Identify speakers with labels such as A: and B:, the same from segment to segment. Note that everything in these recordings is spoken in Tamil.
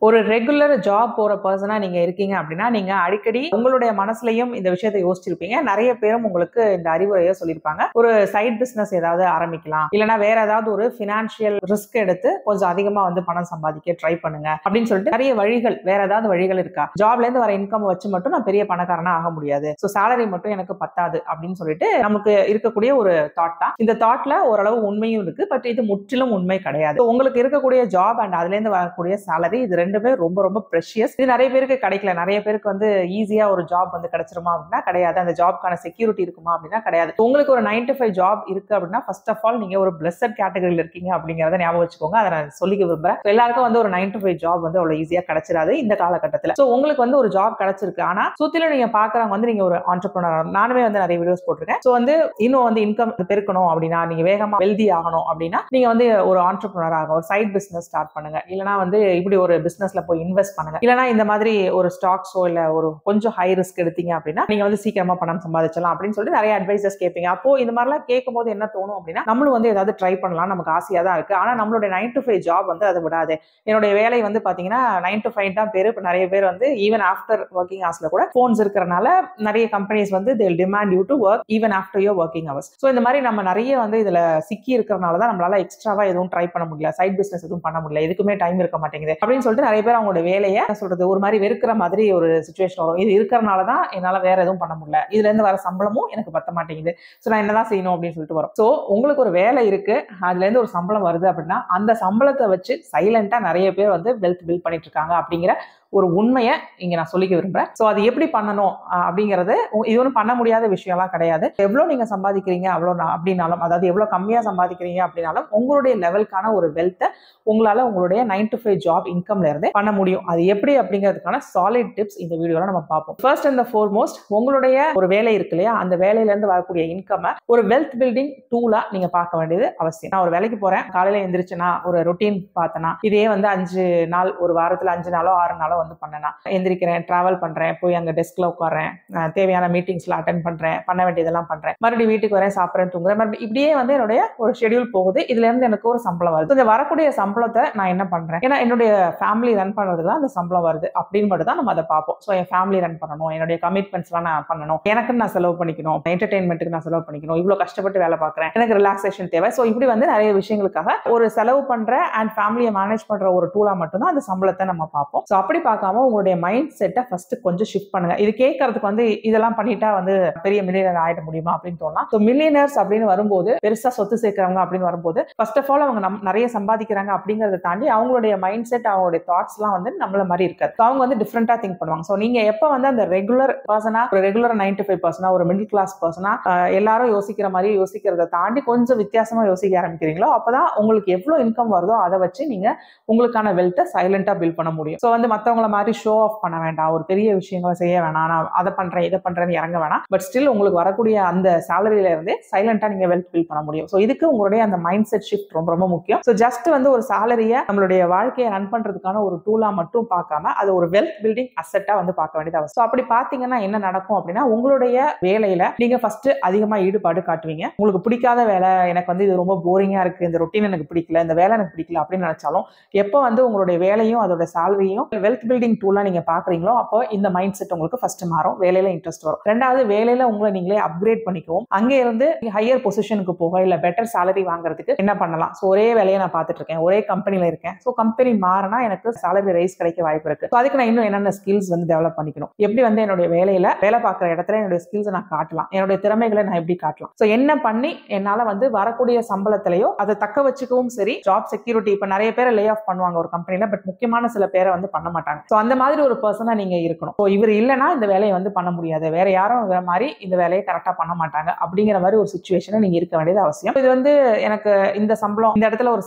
A: ஒரு ரெகுலர் ஜாப் போற பர்சனா நீங்க இருக்கீங்க அப்படின்னா நீங்க அடிக்கடி உங்களுடைய மனசுலயும் இந்த விஷயத்தை யோசிச்சிருப்பீங்க. நிறைய பேரும் உங்களுக்கு இந்த அறிவுரையை சொல்லியிருப்பாங்க. ஒரு சைட் பிசினஸ் ஏதாவது ஆரம்பிக்கலாம், இல்லைன்னா வேற ஏதாவது ஒரு பினான்சியல் ரிஸ்க் எடுத்து கொஞ்சம் அதிகமா வந்து பணம் சம்பாதிக்க ட்ரை பண்ணுங்க அப்படின்னு சொல்லிட்டு நிறைய வழிகள், வேற ஏதாவது வழிகள் இருக்கா? ஜாப்ல இருந்து வர இன்கம் வச்சு மட்டும் நான் பெரிய பணக்காரனா ஆக முடியாது, சோ சேலரி மட்டும் எனக்கு பத்தாது அப்படின்னு சொல்லிட்டு நமக்கு இருக்கக்கூடிய ஒரு தாட் தான். இந்த தாட்ல ஓரளவு உண்மையும் இருக்கு, பட் இது முற்றிலும் உண்மை கிடையாது. உங்களுக்கு இருக்கக்கூடிய ஜாப் அண்ட் அதுல இருந்து வரக்கூடிய சேலரி, இது ரெண்டுமே ரொம்ப ரொம்ப ப்ரெஷியஸ். இது நிறைய பேருக்கு கிடைக்கல. நிறைய பேருக்கு வந்து ஈஸியா ஒரு ஜாப் வந்து கிடைச்சிருமா அப்படின்னா கிடையாது. அந்த ஜாப்க்கான செக்யூரிட்டி இருக்குமா அப்படின்னா கிடையாது. உங்களுக்கு ஒரு 9 to 5 ஜாப் இருக்கு அப்படின்னா ஃபர்ஸ்ட் ஆஃப் ஆல் நீங்க ஒரு பிளஸட் கேட்டகரியில இருக்கீங்க அப்படிங்கறத ஞாபகம் வச்சுக்கோங்க. அதை நான் சொல்லிக்க விரும்புறேன். எல்லாருக்கும் வந்து ஒரு 9 to 5 ஜாப் வந்து அவ்வளவு ஈஸியா கிடைச்சிடாது இந்த காலகட்டத்தில். சோ உங்களுக்கு வந்து ஒரு ஜாப் கிடைச்சிருக்கு, ஆனா சுத்திலும் நீங்க பாக்குறவங்க வந்து நீங்க ஒரு ஆண்டர்பிரினர். நானுமே வந்து நிறைய வீடியோஸ் போட்டிருக்கேன். சோ வந்து இன்னும் வந்து இன்கம் பெருக்கணும் அப்படின்னா, நீங்க வேகமா வெல்தி ஆகணும் அப்படின்னா நீங்க வந்து ஒரு ஆண்டர்பிரினர் ஆக ஒரு சைட் பிசினஸ் ஸ்டார்ட் பண்ணுங்க, இல்லனா வந்து இப்படி ஒரு பிசினஸ்ல போய் இன்வெஸ்ட் பண்ணுங்க, இல்லனா இந்த மாதிரி ஒரு ஸ்டாக்ஸோ இல்ல ஒரு கொஞ்சம் ஹை ரிஸ்க் எடுத்தீங்க அப்படின்னா நீங்க வந்து சீக்கிரமா பணம் சம்பாதிச்சலாம் அப்படின்னு சொல்லிட்டு நிறைய அட்வைசஸ் கேட்பீங்க. அப்போ இந்த மாதிரிலாம் கேட்கும்போது என்ன தோணும் அப்படின்னா, நம்மளும் வந்து ஏதாவது ட்ரை பண்ணலாம், நமக்கு ஆசையா தான் இருக்கு. ஆனா நம்மளுடைய 9 to 5 ஜாப் வந்து அதை விடாது. என்னுடைய வேலை வந்து பாத்தீங்கன்னா 9 to 5 தான் பேரு. இப்ப நிறைய பேர் வந்து ஈவன் ஆஃப்டர் ஒர்க்கிங் ஹவர்ஸ்ல கூட போன்ஸ் இருக்கிறனால நிறைய கம்பெனிஸ் வந்து they will demand you to work even after your working hours. So இந்த மாதிரி நம்ம நிறைய வந்து இதுல சிக்கி இருக்கிறனால தான் நம்மளால எக்ஸ்ட்ராவா எதுவும் ட்ரை பண்ண முடியல, சைட் பிசினஸ் எதுவும் பண்ண முடியல, இதுக்குமே டைம் இருக்க மாட்டேங்குது அப்படின்னு சொல்லிட்டு நிறைய பேர் அவங்களோட வேலையை சொல்றது ஒரு மாதிரி வெறுக்கிற மாதிரி ஒரு சிச்சுவேஷன் வரும். இது இருக்கிறனால தான் என்னால வேற எதுவும் பண்ண முடியல, இதுல இருந்து வர சம்பளமும் எனக்கு பத்த மாட்டேங்குது, சோ நான் என்னதான் செய்யணும் அப்படின்னு சொல்லிட்டு வரும். சோ உங்களுக்கு ஒரு வேலை இருக்கு, அதுல இருந்து ஒரு சம்பளம் வருது அப்படின்னா அந்த சம்பளத்தை வச்சு சைலண்டா நிறைய பேர் வந்து வெல்த் பில்ட் பண்ணிட்டு இருக்காங்க அப்படிங்கிற ஒரு உண்மையை இங்க நான் சொல்லிக்க விரும்புறேன். சோ அது எப்படி பண்ணணும் அப்படிங்கிறது இது ஒன்றும் பண்ண முடியாத விஷயம்லாம் கிடையாது. எவ்வளவு நீங்க சம்பாதிக்கிறீங்க அவ்வளவு அப்படின்னாலும், அதாவது எவ்வளவு கம்மியா சம்பாதிக்கிறீங்க அப்படின்னாலும் உங்களுடைய லெவலுக்கான ஒரு வெல்த்தை உங்களால உங்களுடைய 9 to 5 ஜாப் இன்கம்ல இருந்து பண்ண முடியும். அது எப்படி அப்படிங்கிறதுக்கான சாலிட் டிப்ஸ் இந்த வீடியோல நம்ம பார்ப்போம். ஃபர்ஸ்ட் அண்ட் ஃபார்மோஸ்ட், உங்களுடைய ஒரு வேலை இருக்கு இல்லையா, அந்த வேலையில இருந்து வரக்கூடிய இன்கம் ஒரு வெல்த் பில்டிங் டூலா நீங்க பார்க்க வேண்டியது அவசியம். நான் ஒரு வேலைக்கு போறேன், காலையில எந்திரிச்சுனா ஒரு ரொட்டீன் பார்த்தனா, இதே வந்து 5 நாள், ஒரு வாரத்துல 5 நாளோ 6 நாளோ வந்து பண்ணனா, எந்திரிக்கிறேன், டிராவல் பண்றேன், போய் அங்க டெஸ்க்ல உட்கார்றேன், தேவையான மீட்டிங்ஸ்ல அட்டென்ட் பண்றேன், பண்ண வேண்டியதெல்லாம் பண்றேன், மறுபடியும் வீட்டுக்கு வரேன், சாப்பிட்றேன், தூங்குறேன், மறுபடியும் இப்படியே வந்து என்னுடைய ஒரு ஷெட்யூல் போகுது. இதுல இருந்து எனக்கு ஒரு சம்பளம் வருது. இந்த வரக்கூடிய சம்பளத்தை நான் என்ன பண்றேன், ஏன்னா என்னுடைய ஃபேமிலி ரன் பண்றதுக்கு தான் அந்த சம்பளம் வருது அப்படின்னு மட்டும் தான் நம்ம அதை பார்ப்போம். ஸோ என் ஃபேமிலி ரன் பண்ணணும், என்னுடைய கமிட்மெண்ட்ஸ் எல்லாம் நான் பண்ணணும், எனக்கு நான் செலவு பண்ணிக்கணும், என்டர்டைன்மெண்ட்டுக்கு நான் செலவு பண்ணிக்கணும், இவ்வளவு கஷ்டப்பட்டு வேலை பார்க்குறேன், எனக்கு ரிலாக்ஸேஷன் தேவை. ஸோ இப்படி வந்து நிறைய விஷயங்களுக்காக ஒரு செலவு பண்ற அண்ட் ஃபேமிலியை மேனேஜ் பண்ற ஒரு டூலா மட்டும் தான் அந்த சம்பளத்தை நம்ம பார்ப்போம். ஸோ அப்படி பார்க்காம உங்களுடைய மைண்ட் செட்டை ஃபர்ஸ்ட் கொஞ்சம் ஷிஃப்ட் பண்ணுங்க. இது கேட்கறதுக்கு வந்து இதெல்லாம் பண்ணிட்டா வந்து பெரிய மில்லியனர் ஆயிட முடியுமா அப்படின்னு தோணலாம். ஸோ மில்லியனர்ஸ் அப்படின்னு வரும்போது, பெருசா சொத்து சேர்க்கிறவங்க அப்படின்னு வரும்போது, ஃபர்ஸ்ட் ஆஃப் ஆல் அவங்க நிறைய சம்பாதிக்கிறாங்க அப்படிங்கறத தாண்டி அவங்களுடைய மைண்ட் செட், அவங்களுடைய தாட்ஸ் எல்லாம் வந்து நம்மள மாதிரி இருக்காது. அவங்க வந்து டிஃப்ரெண்டா திங்க் பண்ணுவாங்க. ஸோ நீங்க எப்ப வந்து அந்த ரெகுலர் பர்சனா, ஒரு ரெகுலர் 9 to 5 பர்சனா, ஒரு மிடில் கிளாஸ் பர்சனா எல்லாரும் யோசிக்கிற மாதிரி யோசிக்கிறத தாண்டி கொஞ்சம் வித்தியாசமா யோசிக்க ஆரம்பிக்கிறீங்களோ, அப்பதான் உங்களுக்கு எவ்வளவு இன்கம் வருதோ அதை வச்சு நீங்க உங்களுக்கான வெல்த்தை சைலண்டா பில்ட் பண்ண முடியும். ஸோ வந்து மத்தவங்கள மாதிரி ஷோ ஆஃப் பண்ண வேண்டாம், ஒரு பெரிய விஷயங்களை செய்ய வேணாம், நான் அதை பண்றேன் இதை பண்றேன்னு இறங்க வேணாம். பட் ஸ்டில் உங்களுக்கு வரக்கூடிய அந்த சேலரியில இருந்தே சைலண்டா நீங்க வெல்த் பில்ட் பண்ண முடியும். ஸோ இதுக்கு உங்களுடைய அந்த மைண்ட் செட் ஷிஃப்ட் ரொம்ப ரொம்ப முக்கியம். ஸோ ஜஸ்ட் வந்து ஒரு சேலரியை நம்மளுடைய வாழ்க்கையை ரன் பண்றதுக்கான ஒரு டூலா மட்டும் பார்க்காம அது ஒரு வெல்த் பில்டிங் அசெட்டா வந்து பார்க்க வேண்டியது அவசியம். ஸோ அப்படி பாத்தீங்கன்னா என்ன நடக்கும் அப்படின்னா, உங்களுடைய வேலையில நீங்க ஃபர்ஸ்ட் அதிகமா ஈடுபாடு காட்டுவீங்க. உங்களுக்கு பிடிக்காத வேலை, எனக்கு வந்து இது ரொம்ப போரிங்கா இருக்கு, இந்த ரொட்டீன் எனக்கு பிடிக்கல, இந்த வேலை எனக்கு பிடிக்கல அப்படின்னு நினைச்சாலும், எப்போ வந்து உங்களுடைய வேலையும் அதோட சேலரியும் வெல்த் பில்டிங் டூலா நீங்க பாக்குறீங்களோ, அப்போ இந்த மைண்ட் செட் உங்களுக்கு ஃபர்ஸ்ட் மாறும், வேலையில இன்ட்ரெஸ்ட் வரும். ரெண்டாவது, வேலையில உங்களை நீங்களே அப்கிரேட் பண்ணிக்குவோம். அங்கே இருந்து ஹையர் பொசிஷனுக்கு போக இல்ல பெட்டர் சேலரி வாங்குறதுக்கு என்ன பண்ணலாம். ஸோ ஒரே வேலையை நான் பார்த்துட்டு இருக்கேன், ஒரே கம்பெனில இருக்கேன், ஸோ கம்பெனி மாறினா எனக்கு சேலரி ரைஸ் கிடைக்க வாய்ப்பு இருக்கு. ஸோ அதுக்கு நான் இன்னும் என்னென்ன ஸ்கில்ஸ் வந்து டெவலப் பண்ணிக்கணும், எப்படி வந்து என்னுடைய வேலையில வேலை பார்க்குற இடத்துல என்னுடைய ஸ்கில்ஸை நான் காட்டலாம், என்னுடைய திறமைகளை நான் எப்படி காட்டலாம், ஸோ என்ன பண்ணி என்னால வந்து வரக்கூடிய சம்பளத்திலையோ அதை தக்க வச்சுக்கவும் சரி, ஜாப் செக்யூரிட்டி. இப்ப நிறைய பேரை லே ஆஃப் பண்ணுவாங்க ஒரு கம்பெனில, பட் முக்கியமான சில பேரை வந்து பண்ண மாட்டாங்க. ஸோ அந்த மாதிரி ஒரு பர்சனா நீங்க இருக்கணும். ஸோ இவர் இல்லைன்னா இந்த வேலையை வந்து பண்ண முடியாது, வேற யாரும் வேற மாதிரி இந்த வேலையை கரெக்டா பண்ண மாட்டாங்க அப்படிங்கிற மாதிரி ஒரு சிச்சுவேஷனை நீங்க இருக்க வேண்டியது அவசியம். இது வந்து எனக்கு இந்த சம்பளம், இந்த இடத்துல ஒரு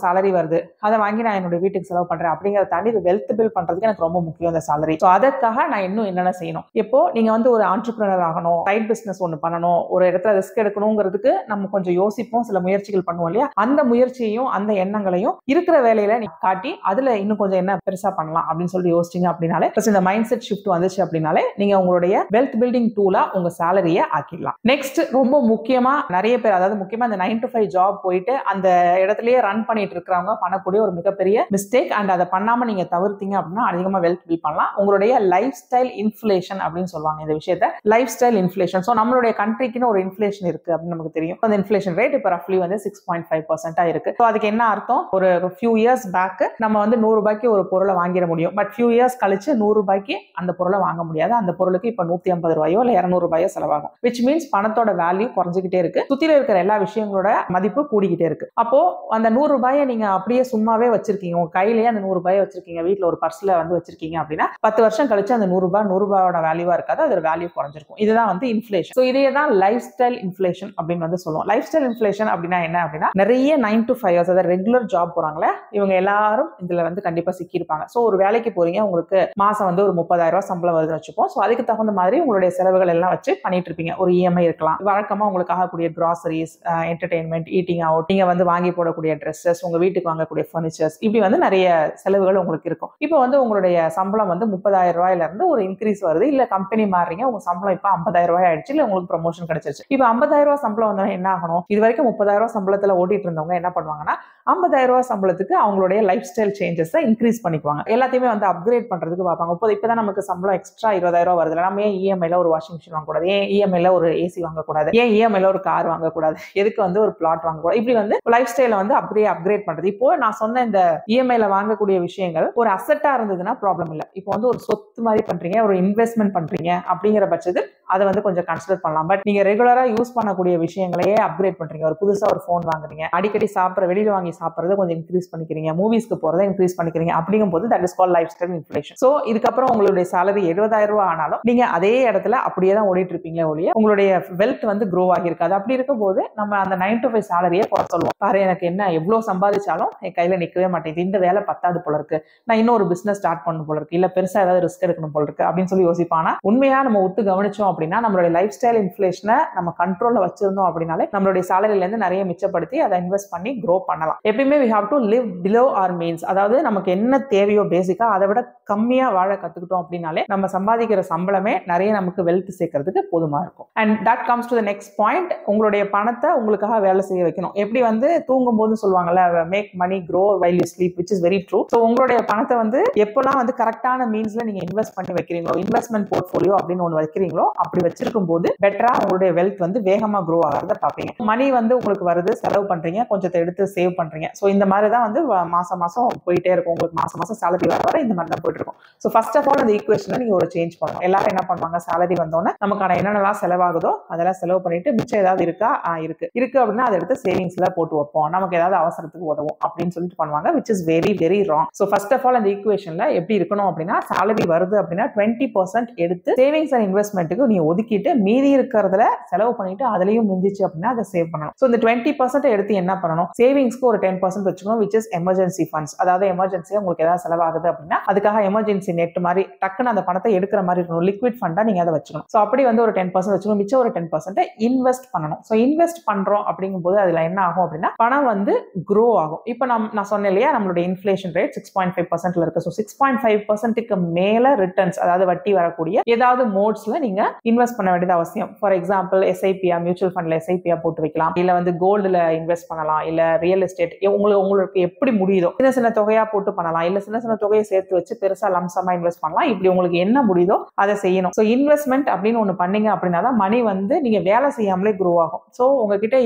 A: சேலரி வருது, அதை வாங்கி நான் என்னோட வீட்டுக்கு செலவு பண்றேன் அப்படிங்கிறத தாண்டி இது வெல்த் பில்ட் பண்றதுக்கு எனக்கு ரொம்ப முக்கியம் இந்த சேலரி. ஸோ அதற்காக நான் இன்னும் என்னென்ன செய்யணும். இப்போ நீங்க வந்து ஒரு ஆண்டர்பிரினர் ஆகணும், சைட் பிசினஸ் ஒன்று பண்ணணும், ஒரு இடத்துல ரிஸ்க் எடுக்கணுங்கிறதுக்கு நம்ம கொஞ்சம் யோசிப்போம், சில முயற்சிகள் பண்ணுவோம் இல்லையா, அந்த முயற்சியையும் அந்த எண்ணங்களையும் இருக்கிற வேலையில நீ காட்டி அதுல இன்னும் கொஞ்சம் என்ன பெருசா பண்ணலாம் அப்படின்னு சொல்லி யோசிச்சு யோசிச்சிங்க அப்படினாலே ப்ளஸ் இந்த மைண்ட் செட் ஷிஃப்ட் வந்துச்சு அப்படினாலே நீங்க உங்களுடைய வெல்த் பில்டிங் டூலா உங்க சேலரியை ஆக்கிடலாம். நெக்ஸ்ட் ரொம்ப முக்கியமா நிறைய பேர், அதாவது முக்கியமா இந்த 9 to 5 ஜாப் போயிட்டு அந்த இடத்துலயே ரன் பண்ணிட்டு இருக்கிறவங்க பண்ணக்கூடிய ஒரு மிகப்பெரிய மிஸ்டேக். அண்ட் அதை பண்ணாம நீங்க தவிர்த்தீங்க அப்படின்னா அதிகமா வெல்த் பில்ட் பண்ணலாம். உங்களுடைய லைஃப் ஸ்டைல் இன்ஃப்ளேஷன் அப்படின்னு சொல்லுவாங்க இந்த விஷயத்தை, லைஃப் ஸ்டைல் இன்ஃப்ளேஷன். ஸோ நம்மளுடைய கண்ட்ரிக்குன்னு ஒரு இன்ஃப்ளேஷன் இருக்கு அப்படின்னு நமக்கு தெரியும். அந்த இன்ஃப்ளேஷன் ரேட் இப்போ ரஃப்லி வந்து 6.5% இருக்கு. ஸோ அதுக்கு என்ன அர்த்தம், ஒரு ஃபியூ இயர்ஸ் பேக் நம்ம வந்து 100 ரூபாய்க்கு ஒரு பொருளை வாங்கிட முடியும். பட் ஃபியூ இயர்ஸ் கழிச்சு 100 ரூபாய்க்கு அந்த பொருளை வாங்க முடியாது. அந்த பொருளுக்கு இப்போ 150 ரூபாயோ இல்லை 200 ரூபாயோ செலவாகும். விச் மீன்ஸ் பணத்தோட வேல்யூ குறைஞ்சிக்கிட்டே இருக்கு, சுத்தில இருக்கிற எல்லா விஷயங்களோட மதிப்பு கூடிக்கிட்டே இருக்கு. அப்போ அந்த 100 ரூபாயை நீங்க அப்படியே சும்மாவே வச்சிருக்கீங்க, உங்க கையிலேயே அந்த 100 ரூபாயை வச்சிருக்கீங்க, வீட்டுல ஒரு பர்ஸ்ல வந்து வச்சிருக்கீங்க அப்படின்னா 10 வருஷம் கழிச்சு அந்த 100 ரூபாயோட வேல்யூவா இருக்காது, அதோட வேல்யூ குறைஞ்சிருக்கும். இதுதான் வந்து இன்ஃப்ளேஷன். ஸோ இதே தான் லைஃப் ஸ்டைல் இன்ஃப்ளேஷன் அப்படின்னு வந்து சொல்லுவோம். லைஃப் ஸ்டைல் இன்ஃப்ளேஷன் அப்படின்னா என்ன அப்படின்னா, நிறைய 9 to 5 அதாவது ரெகுலர் ஜாப் போறாங்களே இவங்க எல்லாரும் இதுல வந்து கண்டிப்பா சிக்கியிருப்பாங்க. ஸோ ஒரு வேலைக்கு போறீங்க, உங்களுக்கு மாசம் வந்து ஒரு 30,000 ரூபாய் சம்பளம் வருதுன்னு வச்சுப்போம். ஸோ அதுக்கு தகுந்த மாதிரி உங்களுடைய செலவுகள் எல்லாம் வச்சு பண்ணிட்டு இருப்பீங்க. ஒரு இஎம்ஐ இருக்கலாம், வழக்கமா உங்களுக்கு ஆகக்கூடிய கிராசரிஸ், என்டர்டைன்மெண்ட், ஈட்டிங் அவுட், நீங்க வந்து வாங்கி போடக்கூடிய ட்ரெஸ்ஸஸ், உங்க வீட்டுக்கு வாங்கக்கூடிய ஃபர்னிச்சர்ஸ், இப்படி வந்து நிறைய செலவுகள் உங்களுக்கு இருக்கும். இப்போ வந்து உங்களுடைய சம்பளம் வந்து 30,000 ரூபாயில இருந்து ஒரு இன்க்ரீஸ் வருது, இல்ல கம்பெனி மாறுறீங்க, உங்க சம்பளம் இப்போ 50,000 ரூபாய் ஆயிடுச்சு, இல்ல உங்களுக்கு ப்ரமோஷன் கிடைச்சிருச்சு. இப்போ 50,000 ரூபாய் சம்பளம் வந்தா என்ன ஆகணும், இது வரைக்கும் 30,000 ரூபாய் சம்பளத்துல ஓட்டிட்டு இருந்தவங்க என்ன பண்ணுவாங்கன்னா 50,000 ரூபாய் சம்பளத்துக்கு அவங்களுடைய லைஃப் ஸ்டைல் சேஞ்சஸ் இன்க்ரீஸ் பண்ணிக்குவாங்க. எல்லாத்தையுமே வந்து அப்கிரேட் பண்றதுக்கு பார்ப்பாங்க. இப்பதான் நமக்கு சம்பளம் எக்ஸ்ட்ரா 20,000 ரூபாய் வருது, நம்ம ஏன் இஎம்ஐல ஒரு வாஷிங் மிஷின் வாங்கக்கூடாது, ஏன் இஎம்ஐல ஒரு ஏசி வாங்கக்கூடாது, ஏன் இஎம்ஐல ஒரு கார் வாங்கக்கூடாது, எதுக்கு வந்து ஒரு பிளாட் வாங்கக்கூடாது, இப்படி வந்து லைஃப் ஸ்டைல வந்து அப்படியே அப்கிரேட் பண்றது. இப்போ நான் சொன்ன இந்த இஎம்ஐல வாங்கக்கூடிய விஷயங்கள் ஒரு அசெட்டா இருந்ததுன்னா ப்ராப்ளம் இல்லை. இப்போ வந்து ஒரு சொத்து மாதிரி பண்றீங்க, ஒரு இன்வெஸ்ட்மெண்ட் பண்றீங்க அப்படிங்கிற பட்சத்தில் அதை வந்து கொஞ்சம் கன்சிடர் பண்ணலாம். பட் நீங்க ரெகுலரா யூஸ் பண்ணக்கூடிய விஷயங்களையே அப்கிரேட் பண்றீங்க, ஒரு புதுசா ஒரு போன் வாங்குறீங்க, அடிக்கடி சாப்பிட்ற வெளியில வாங்கி சாப்பிட்றத கொஞ்சம் இன்க்ரீஸ் பண்ணிக்கிறீங்க, மூவிஸ்க்கு போறதை இன்க்ரீஸ் பண்ணிக்கிறீங்க, அப்படிங்கும் போது that is called life style inflation. So இதுக்கப்புறம் உங்களுடைய சேலரி 70,000 ரூபாய் ஆனாலும் நீங்க அதே இடத்துல அப்படியே தான் ஓடிட்டு இருப்பீங்களே ஒழிய உங்களுடைய வெல்த் வந்து க்ரோ ஆகியிருக்காது. அப்படி இருக்கும் போது நம்ம அந்த 9 to 5 சேலரியை குறை சொல்லுவோம். பாரு எனக்கு என்ன எவ்வளவு சம்பாதிச்சாலும் என் கையில நிற்கவே மாட்டேங்குது, இந்த வேலை பத்தாது போல இருக்கு, நான் இன்னொரு பிசினஸ் ஸ்டார்ட் பண்ணணும் போல இருக்கு, இல்ல பெருசா ஏதாவது ரிஸ்க் எடுக்கணும் போல இருக்கு அப்படின்னு சொல்லி யோசிப்பானா, உண்மையா நம்ம ஒத்து கவனிச்சோம் அப்படின்னா நம்மளுடைய லைஃப் ஸ்டைல் இன்ஃப்ளேஷனை நம்ம கண்ட்ரோல்ல வச்சிருந்தோம் அப்படின்னாலே நம்மளுடைய சேலரியில இருந்து நிறைய மிச்சப்படுத்தி அதை இன்வெஸ்ட் பண்ணி க்ரோ பண்ணலாம். எப்பயுமே we have to live below our means, அதாவது நமக்கு என்ன தேவையோ பேசிக்கா அதை விட கம்மியா வாழ கத்துக்கிட்டோம் அப்படின்னாலே நம்ம சம்பாதிக்கிற சம்பளமே நிறைய நமக்கு வெல்த் சேர்க்கறதுக்கு போதுமா இருக்கும். And that comes to the next point, உங்களுடைய பணத்தை உங்களுக்காக வேலை செய்ய வைக்கணும். எப்படி வந்து தூங்கும் போது சொல்லுவாங்கல்ல, make money grow while you sleep, which is very true. So உங்களுடைய பணத்தை வந்து எப்பெல்லாம் வந்து கரெக்டான மீன்ஸ்ல நீங்க இன்வெஸ்ட் பண்ணி வைக்கிறீங்களோ, இன்வெஸ்ட்மெண்ட் போர்ட்ஃபோலியோ அப்படின்னு ஒன்று வைக்கிறீங்களோ, அப்படி வச்சிருக்கும் போது பெட்டரா உங்களுடைய வெல்த் வந்து வேகமா க்ரோ ஆகிறத பார்ப்பீங்க. மணி வந்து உங்களுக்கு வருது, செலவு பண்றீங்க, கொஞ்சத்தை எடுத்து சேவ் பண்றீங்க. ஸோ இந்த மாதிரி தான் வந்து மாசம் மாசம் போயிட்டே இருக்கும். உங்களுக்கு மாசம் மாசம் சேலரி வர இந்த மாதிரி தான் போயிட்டு இருக்கும். ஸோ ஃபர்ஸ்ட் ஆஃப் ஆல் அந்த ஈக்குவேஷனை நீங்க ஒரு சேஞ்ச் பண்ணணும். எல்லாரும் என்ன பண்ணுவாங்க, சேலரி வந்தோன்னே நமக்கான என்னென்னலாம் செலவாகுதோ அதெல்லாம் செலவு பண்ணிட்டு மிச்சம் ஏதாவது இருக்கா, இருக்கு அப்படின்னா அதை எடுத்து சேவிங்ஸ்ல போட்டு வைப்போம், நமக்கு ஏதாவது அவசரத்துக்கு உதவும் அப்படின்னு சொல்லிட்டு பண்ணுவாங்க, which is very very wrong. So first of all அந்த ஈக்குவேஷன்ல எப்படி இருக்கணும் அப்படின்னா, சேலரி வருது அப்படின்னா 20% எடுத்து சேவிங்ஸ் அண்ட் இன்வெஸ்ட்மெண்ட்டுக்கு நீ ஒதுக்கிட்டு மீதி இருக்கிறதுல செலவு பண்ணிட்டு அதுலயும் மிஞ்சிச்சு அப்படின்னா அதை சேவ் பண்ணணும். ஸோ இந்த 20% எடுத்து என்ன பண்ணணும், சேவிங்ஸ்க்கு ஒரு 10% வச்சுக்கணும், which is எமர்ஜென்சி ஃபண்ட்ஸ். அதாவது எமர்ஜென்சியா உங்களுக்கு ஏதாவது செலவாகுது அப்படின்னா அதுக்காக எமர்ஜென்சி நெட் மாதிரி டக்குன்னு அந்த பணத்தை எடுக்கிற மாதிரி இருக்கணும், லிக்விட் ஃபண்டா நீங்க அதை வச்சுக்கணும். ஸோ அப்படி வந்து ஒரு 10% வச்சுக்கணும், மிச்சம் ஒரு 10% இன்வெஸ்ட் பண்ணணும். ஸோ இன்வெஸ்ட் பண்றோம் அப்படிங்கும் போது அதுல என்ன ஆகும் அப்படின்னா பணம் வந்து க்ரோ ஆகும். இப்போ நான் சொன்னேன் இல்லையா, நம்மளுடைய இன்ஃப்ளேஷன் ரேட் 6.5% இருக்கு. ஸோ 6.5%க்கு மேல ரிட்டர்ன்ஸ், அதாவது வட்டி வரக்கூடிய ஏதாவது மோட்ஸ்ல நீங்க இன்வெஸ்ட் பண்ண வேண்டியது அவசியம். ஃபார் எக்ஸாம்பிள் எஸ்ஐபியா, மியூச்சுவல் ஃபண்ட்ல எஸ்ஐபியா போட்டு வைக்கலாம், இல்ல வந்து கோல்டுல இன்வெஸ்ட் பண்ணலாம், இல்ல ரியல் எஸ்டேட், உங்களுக்கு எப்படி முடியுதோ சின்ன சின்ன தொகையா போட்டு பண்ணலாம், இல்ல சின்ன சின்ன தொகையை சேர்த்து வச்சு பெருசா லம்சமா இன்வெஸ்ட் பண்ணலாம். இப்படி உங்களுக்கு என்ன முடியுதோ அதை செய்யணும். ஸோ இன்வெஸ்ட்மெண்ட் அப்படின்னு ஒண்ணு பண்ணீங்க அப்படின்னா தான் மணி வந்து நீங்க வேலை செய்யாமலே க்ரோ ஆகும். ஸோ உங்ககிட்ட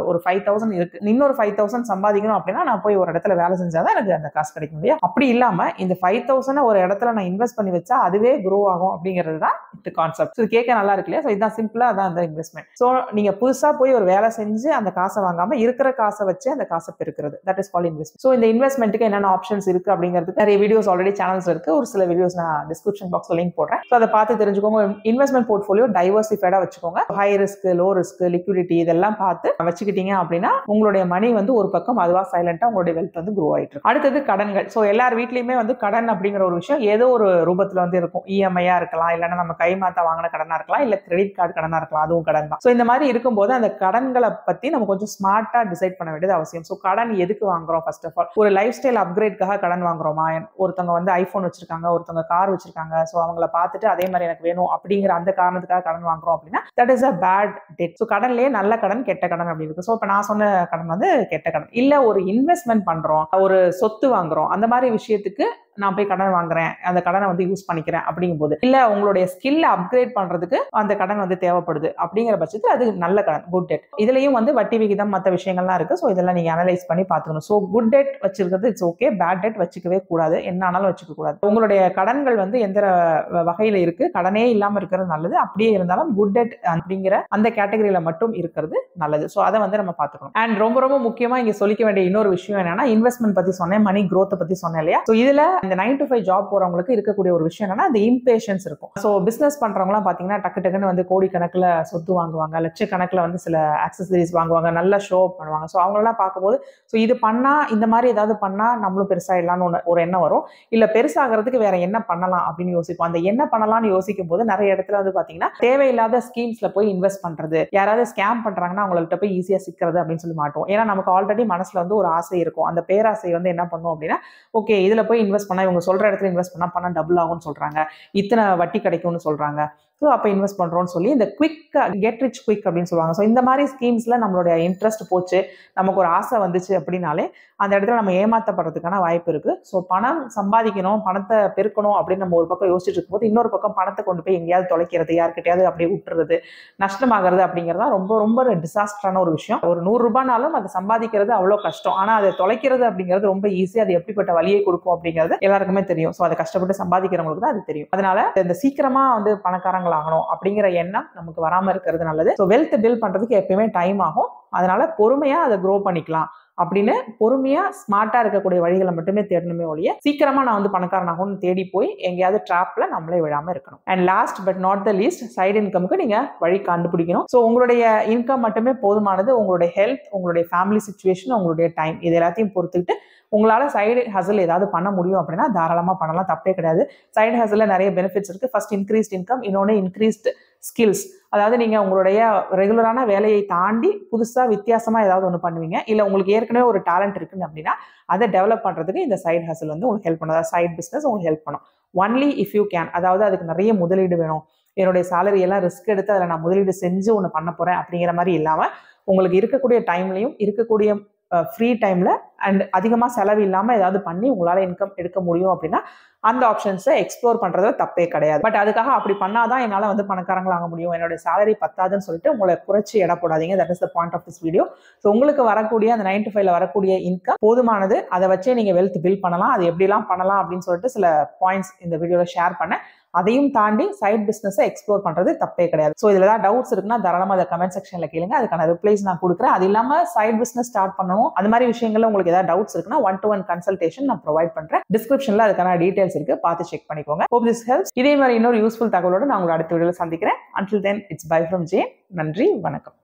A: ஒரு 5,000 இருக்கு, இன்னொரு 5,000 சம்பாதிக்கணும் அப்படின்னா நான் போய் ஒரு இடத்துல வேலை செஞ்சாதான் எனக்கு அந்த காசு கிடைக்கும் இல்லையா. அப்படி இல்லாம இந்த 5,000 ஒரு இடத்துல நான் இன்வெஸ்ட் பண்ணி வச்சா அதுவே க்ரோ ஆகும் அப்படிங்கிறது தான் இந்த கான்செப்ட். இது கேட்க நல்லா இருக்கு இல்லையா. ஸோ இதுதான் சிம்பிளா அதான் அந்த இன்வெஸ்ட்மெண்ட். ஸோ நீங்க புதுசா போய் ஒரு வேலை செஞ்சு அந்த காசை வாங்காம இருக்கிற காசை வச்சு அந்த காசை பெருக்கிறது, that is called investment. So இந்த இன்வெஸ்ட்மெண்ட்டுக்கு என்னென்ன ஆப்ஷன்ஸ் இருக்கு அப்படிங்கிறது நிறைய வீடியோஸ் ஆல்ரெடி சேனல்ஸ் இருக்கு, ஒரு சில வீடியோஸ் நான் டிஸ்கிரிப்ஷன் பாக்ஸ்ல லிங்க் போடுறேன். ஸோ அதை பார்த்து தெரிஞ்சுக்கோங்க. இன்வெஸ்ட்மெண்ட் போர்ட்ஃபோலியோ டைவர்சிஃபைடா வச்சுக்கோங்க. High risk, low risk, liquidity இதெல்லாம் பார்த்து வச்சுக்கிட்டீங்க அப்படின்னா உங்களுடைய மணி வந்து ஒரு பக்கம் அதுவா சைலண்டா உங்களுடைய வெல்த் வந்து க்ரோ ஆயிட்டு இருக்கும். அடுத்தது கடன்கள். ஸோ எல்லார் வீட்லயுமே வந்து கடன் அப்படிங்கிற ஒரு விஷயம் ஏதோ ஒரு ரூபத்துல வந்து இருக்கும். இஎம்ஐயா இருக்கலாம், இல்லைன்னா நம்ம கைமாத்தா வாங்கின கடனா இருக்கலாம், இல்ல கிரெடிட் கார்டு கடனா இருக்கலாம், அதுவும் கடன் தான். ஸோ இந்த மாதிரி இருக்கும்போது அந்த கடன்களை பத்தி நம்ம கொஞ்சம் ஸ்மார்ட்டா டிசைட் பண்ண வேண்டியது அவசியம். ஸோ கடன் எதுக்கு வாங்குறோம்? ஃபர்ஸ்ட் ஆஃப் ஆல் ஒரு லைஃப் ஸ்டைல் அப்கிரேட்காக கடன் வாங்குறோமா? ஒருத்தவங்க வந்து ஐபோன் வச்சிருக்காங்க, ஒருத்தவங்க கார் வச்சிருக்காங்க, ஸோ அவங்கள பார்த்துட்டு அதே மாதிரி எனக்கு வேணும் அப்படிங்கிற அந்த காரணத்துக்காக கடன் வாங்குறோம் அப்படின்னா that is a bad debt. So கடன்லேயே நல்ல கடன் கெட்ட கடன் அப்படி இருக்கு. ஸோ இப்போ நான் சொன்ன கடன் வந்து கெட்ட கடன். இல்ல ஒரு இன்வெஸ்ட்மெண்ட் பண்றோம், ஒரு சொத்து வாங்குறோம், அந்த மாதிரி விஷயத்துக்கு நான் போய் கடன் வாங்குறேன், அந்த கடனை வந்து யூஸ் பண்ணிக்கிறேன் அப்படிங்கும் போது, இல்ல உங்களுடைய ஸ்கில் அப்கிரேட் பண்றதுக்கு அந்த கடன் வந்து தேவைப்படுது அப்படிங்கிற பட்சத்தில் அது நல்ல கடன், குட் டெட். இதுலயும் வந்து வட்டி விகிதம் மற்ற விஷயங்கள்லாம் இருக்கு. ஸோ இதெல்லாம் நீங்க அனலைஸ் பண்ணி பார்த்துக்கணும். ஸோ குட் டெட் வச்சிருக்கிறது இட்ஸ் ஓகே, பேட் டெட் வச்சுக்கவே கூடாது, என்ன ஆனாலும் வச்சுக்க கூடாது. உங்களுடைய கடன்கள் வந்து எந்த வகையில இருக்கு, கடனே இல்லாம இருக்கிறது நல்லது, அப்படியே இருந்தாலும் குட் டெட் அப்படிங்கிற அந்த கேட்டகரியில மட்டும் இருக்கிறது நல்லது. ஸோ அதை வந்து நம்ம பார்த்துக்கணும். அண்ட் ரொம்ப ரொம்ப முக்கியமா இங்க சொல்லிக்க வேண்டிய இன்னொரு விஷயம் என்னன்னா, இன்வெஸ்ட்மெண்ட் பத்தி சொன்னேன், மணி growth பத்தி சொன்னேன் இல்லையா? ஸோ இதுல இந்த 9 to 5 ஜாப் போறவங்களுக்கு இருக்கக்கூடிய ஒரு விஷயம் என்னன்னா, அந்த இம்பேஷன்ஸ் இருக்கும். ஸோ பிசினஸ் பண்றவங்கலாம் பாத்தீங்கன்னா டக்கு டக்குன்னு வந்து கோடிக்கணக்கில் சொத்து வாங்குவாங்க, லட்சக்கணக்கில் வந்து சில ஆக்சசரிஸ் வாங்குவாங்க, நல்ல ஷோ பண்ணுவாங்க. ஸோ அவங்களெல்லாம் பார்க்கும்போது ஸோ இது பண்ணா இந்த மாதிரி ஏதாவது பண்ணா நம்மளும் பெருசாயிடலாம்னு ஒரு எண்ணம் வரும். இல்ல பெருசாகிறதுக்கு வேற என்ன பண்ணலாம் அப்படின்னு யோசிப்போம். அந்த என்ன பண்ணலாம்னு யோசிக்கும் போது நிறைய இடத்துல வந்து பாத்தீங்கன்னா தேவையில்லாத ஸ்கீம்ஸ்ல போய் இன்வெஸ்ட் பண்றது, யாராவது ஸ்கேம் பண்றாங்கன்னா அவங்கள்ட்ட போய் ஈஸியா சிக்கிறது அப்படின்னு சொல்லி மாட்டோம். ஏன்னா நமக்கு ஆல்ரெடி மனசுல வந்து ஒரு ஆசை இருக்கும். அந்த பேராசை வந்து என்ன பண்ணும் அப்படின்னா, ஓகே இதுல போய் இன்வெஸ்ட் பண்ணா இவங்க சொல்ற இடத்துல இன்வெஸ்ட் பண்ணா பணம் டபுள் ஆகும்னு சொல்றாங்க, இத்தனை வட்டி கிடைக்கும்னு சொல்றாங்க, ஸோ அப்போ இன்வெஸ்ட் பண்றோம்னு சொல்லி இந்த குவிக் கெட் ரிச் குவிக் அப்படின்னு சொல்லுவாங்க. ஸோ இந்த மாதிரி ஸ்கீம்ஸ்ல நம்மளுடைய இன்ட்ரெஸ்ட் போச்சு, நமக்கு ஒரு ஆசை வந்துச்சு அப்படின்னாலே அந்த இடத்துல நம்ம ஏமாற்றப்படுறதுக்கான வாய்ப்பு இருக்கு. ஸோ பணம் சம்பாதிக்கணும், பணத்தை பெருக்கணும் அப்படின்னு நம்ம ஒரு பக்கம் யோசிச்சுட்டு இருக்கும்போது இன்னொரு பக்கம் பணத்தை கொண்டு போய் எங்கேயாவது தொலைக்கிறது, யார்கிட்டயாவது அப்படியே விட்டுறது, நஷ்டமாகிறது அப்படிங்கிறதா ரொம்ப ரொம்ப டிசாஸ்டரான ஒரு விஷயம். ஒரு 100 ரூபாய்னாலும் அதை சம்பாதிக்கிறது அவ்வளோ கஷ்டம், ஆனா அதை தொலைக்கிறது அப்படிங்கிறது ரொம்ப ஈஸி. அது எப்படிப்பட்ட வழியை கொடுக்கும் அப்படிங்கிறது எல்லாருக்குமே தெரியும். ஸோ அதை கஷ்டப்பட்டு சம்பாதிக்கிறவங்களுக்கு தான் அது தெரியும். அதனால இந்த சீக்கிரமா வந்து பணக்காரங்க ஆகணும் அப்படிங்கிற எண்ணம் நமக்கு வராம இருக்கிறது நல்லது. ஸோ வெல்த் பில்ட் பண்றதுக்கு எப்பயுமே டைம் ஆகும். அதனால பொறுமையா அதை க்ரோ பண்ணிக்கலாம் அப்படின்னு பொறுமையா ஸ்மார்ட்டா இருக்கக்கூடிய வழிகளை மட்டுமே தேடணுமே ஒழிய சீக்கிரமா நான் வந்து பணக்காரனாகும்னு தேடி போய் எங்கேயாவது ட்ராப்ல நம்மளே விழாம இருக்கணும். And last but not the least, side இன்கமுக்கு நீங்க வழி கண்டுபிடிக்கணும். ஸோ உங்களுடைய இன்கம் மட்டுமே போதுமானது. உங்களுடைய ஹெல்த், உங்களுடைய ஃபேமிலி சிச்சுவேஷன், உங்களுடைய டைம், இது எல்லாத்தையும் பொறுத்துக்கிட்டு உங்களால சைடு ஹசல் ஏதாவது பண்ண முடியும் அப்படின்னா தாராளமா பண்ணலாம், தப்பே கிடையாது. சைடு ஹசல்ல நிறைய பெனிஃபிட்ஸ் இருக்கு. ஃபர்ஸ்ட் இன்க்ரீஸ்ட் இன்கம், இன்னொன்று இன்க்ரீஸ்ட் ஸ்கில்ஸ். அதாவது நீங்க உங்களுடைய ரெகுலரான வேலையை தாண்டி புதுசா வித்தியாசமா ஏதாவது ஒன்று பண்ணுவீங்க, இல்ல உங்களுக்கு ஏற்கனவே ஒரு டேலண்ட் இருக்குன்னு அப்படின்னா அதை டெவலப் பண்றதுக்கு இந்த சைடு ஹசல் வந்து உங்களுக்கு ஹெல்ப் பண்ணும். சைட் பிசினஸ் உங்களுக்கு ஹெல்ப் பண்ணும். Only if you can. அதாவது அதுக்கு நிறைய முதலீடு வேணும், என்னுடைய சேலரி எல்லாம் ரிஸ்க் எடுத்து அதில் நான் முதலீடு செஞ்சு ஒன்று பண்ண போறேன் அப்படிங்கிற மாதிரி இல்லாம உங்களுக்கு இருக்கக்கூடிய டைம்லையும் இருக்கக்கூடிய ஃப்ரீ டைம்ல அண்ட் அதிகமாக செலவு இல்லாமல் ஏதாவது பண்ணி உங்களால் இன்கம் எடுக்க முடியும் அப்படின்னா அந்த ஆப்ஷன்ஸை எக்ஸ்ப்ளோர் பண்றதுல தப்பே கிடையாது. பட் அதுக்காக அப்படி பண்ணாதான் என்னால் வந்து பணக்காரங்களாக முடியும், என்னோட சேலரி பத்தாதுன்னு சொல்லிட்டு உங்களை குறைச்சி எடை போடாதீங்க. That is the point of this video. So உங்களுக்கு வரக்கூடிய அந்த 9 to 5 வரக்கூடிய இன்கம் போதுமானது, அதை வச்சே நீங்க வெல்த் பில்ட் பண்ணலாம். அது எப்படிலாம் பண்ணலாம் அப்படின்னு சொல்லிட்டு சில பாயிண்ட்ஸ் இந்த வீடியோவில் ஷேர் பண்ணேன். அதையும் தாண்டி சைட் பிசினஸை எக்ஸ்ப்ளோர் பண்றது தப்பே கிடையாது. ஸோ இதுல ஏதாவது டவுட்ஸ் இருக்குன்னா தாராளமா அதை கமெண்ட் செக்ஷன்ல கேளுங்க, அதுக்கான ரிப்ளைஸ் நான் கொடுக்குறேன். அது இல்லாம சைட் பிசினஸ் ஸ்டார்ட் பண்ணணும் அந்த மாதிரி விஷயங்கள்ல உங்களுக்கு ஏதாவது டவுட்ஸ் இருக்குன்னா 1-to-1 கன்சல்டேஷன் நான் ப்ரொவைட் பண்றேன். டிஸ்கிரிப்ஷன்ல அதுக்கான டீடைல்ஸ் இருக்கு, பார்த்து செக் பண்ணிக்கோங்க. Hope this helps. இதே மாதிரி இன்னொரு யூஸ்ஃபுல் தகவலோட நான் உங்களை அடுத்த வீடியோல சந்திக்கிறேன். Until then, it's bye from Jane. நன்றி, வணக்கம்.